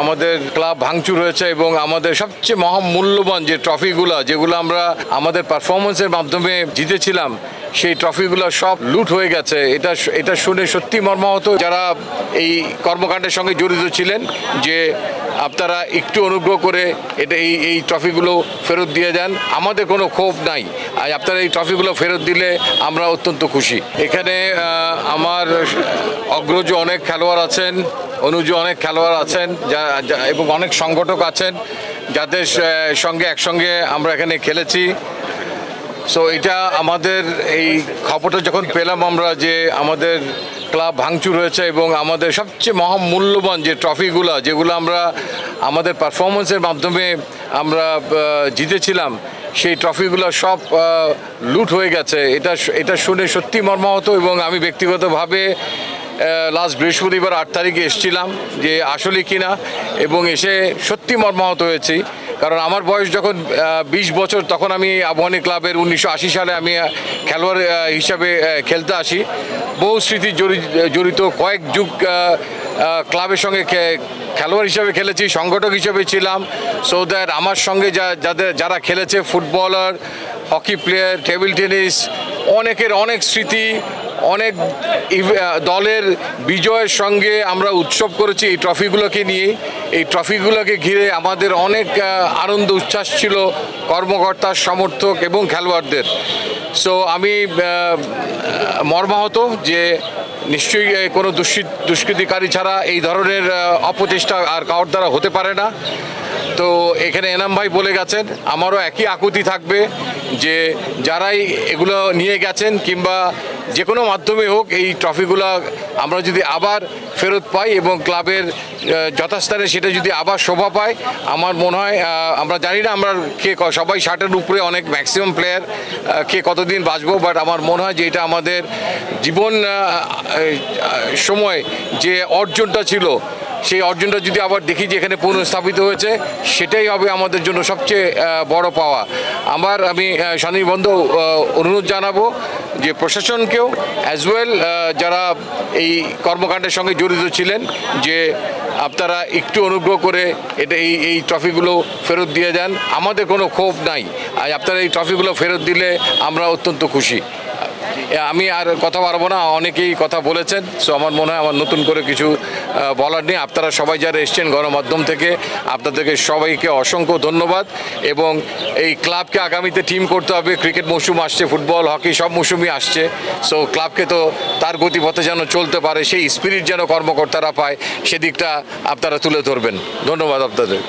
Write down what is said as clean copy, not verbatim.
আমাদের ক্লাব ভাঙচুর হয়েছে এবং আমাদের সবচেয়ে মহামূল্যবান যে ট্রফিগুলো যেগুলো আমরা আমাদের পারফরমেন্সের মাধ্যমে জিতেছিলাম সেই ট্রফিগুলো সব লুট হয়ে গেছে। এটা শুনে সত্যি মর্মাহত যারা এই কর্মকাণ্ডের সঙ্গে জড়িত ছিলেন যে আপনারা একটু অনুগ্রহ করে এই ট্রফিগুলো ফেরত দিয়ে যান। আমাদের কোনো ক্ষোভ নাই, আর আপনারা এই ট্রফিগুলো ফেরত দিলে আমরা অত্যন্ত খুশি। এখানে আমার অগ্রজ অনেক খেলোয়াড় আছেন, অনুজ অনেক খেলোয়াড় আছেন এবং অনেক সংগঠক আছেন যাদের সঙ্গে একসঙ্গে আমরা এখানে খেলেছি। সো এটা আমাদের এই খবরটা যখন পেলাম আমরা যে আমাদের ক্লাব ভাঙচুর হয়েছে এবং আমাদের সবচেয়ে মহামূল্যবান যে ট্রফিগুলো যেগুলো আমরা আমাদের পারফরমেন্সের মাধ্যমে আমরা জিতেছিলাম সেই ট্রফিগুলো সব লুট হয়ে গেছে। এটা শুনে সত্যি মর্মাহত এবং আমি ব্যক্তিগতভাবে লাস্ট বৃহস্পতিবার 8 তারিখে এসেছিলাম যে আসলে কিনা, এবং এসে সত্যি মর্মাহত হয়েছি। কারণ আমার বয়স যখন 20 বছর তখন আমি আবাহনী ক্লাবের 1980 সালে আমি খেলোয়াড় হিসাবে খেলতে আসি। বহু স্মৃতি জড়িত, কয়েক যুগ ক্লাবের সঙ্গে খেলোয়াড় হিসাবে খেলেছি, সংগঠক হিসাবে ছিলাম। সো দ্যাট আমার সঙ্গে যারা খেলেছে footballer, hockey player, table tennis, অনেকের অনেক স্মৃতি, অনেক দলের বিজয়ের সঙ্গে আমরা উৎসব করেছি এই ট্রফিগুলোকে নিয়ে। এই ট্রফিগুলোকে ঘিরে আমাদের অনেক আনন্দ উচ্ছ্বাস ছিল কর্মকর্তা, সমর্থক এবং খেলোয়াড়দের। সো আমি মর্মাহত যে নিশ্চয়ই কোনো দুষ্কৃতিকারী ছাড়া এই ধরনের অপচেষ্টা আর কারোর দ্বারা হতে পারে না। তো এখানে এনাম ভাই বলে গেছেন, আমারও একই আকুতি থাকবে যে যারাই এগুলো নিয়ে গেছেন কিংবা যে কোনো মাধ্যমে হোক এই ট্রফিগুলো আমরা যদি আবার ফেরত পাই এবং ক্লাবের যথাস্থানে সেটা যদি আবার শোভা পায়, আমার মনে হয় আমরা জানি না আমরা সবাই 60-এর উপরে অনেক ম্যাক্সিমাম প্লেয়ার কে কতদিন বাঁচবো, বাট আমার মনে হয় যে এটা আমাদের জীবন সময় যে অর্জনটা ছিল সেই অর্জনটা যদি আবার দেখি যে এখানে পুনঃস্থাপিত হয়েছে, সেটাই হবে আমাদের জন্য সবচেয়ে বড় পাওয়া। আমি স্বনির্বন্ধ অনুরোধ জানাবো যে প্রশাসনকেও অ্যাজ ওয়েল যারা এই কর্মকাণ্ডের সঙ্গে জড়িত ছিলেন যে আপনারা একটু অনুগ্রহ করে এই ট্রফিগুলো ফেরত দিয়ে যান। আমাদের কোনো ক্ষোভ নাই, আর আপনারা এই ট্রফিগুলো ফেরত দিলে আমরা অত্যন্ত খুশি। আমি আর কথা পারবো না, অনেকেই কথা বলেছেন। সো আমার মনে হয় আমার নতুন করে কিছু বলার নেই। আপনারা সবাই যারা এসছেন গণমাধ্যম থেকে, আপনাদেরকে সবাইকে অসংখ্য ধন্যবাদ। এবং এই ক্লাবকে আগামীতে টিম করতে হবে। ক্রিকেট মৌসুম আসছে, ফুটবল, হকি সব মৌসুমই আসছে। সো ক্লাবকে তো তার গতিপথে যেন চলতে পারে, সেই স্পিরিট যেন কর্মকর্তারা পায়, সেদিকটা আপনারা তুলে ধরবেন। ধন্যবাদ আপনাদের।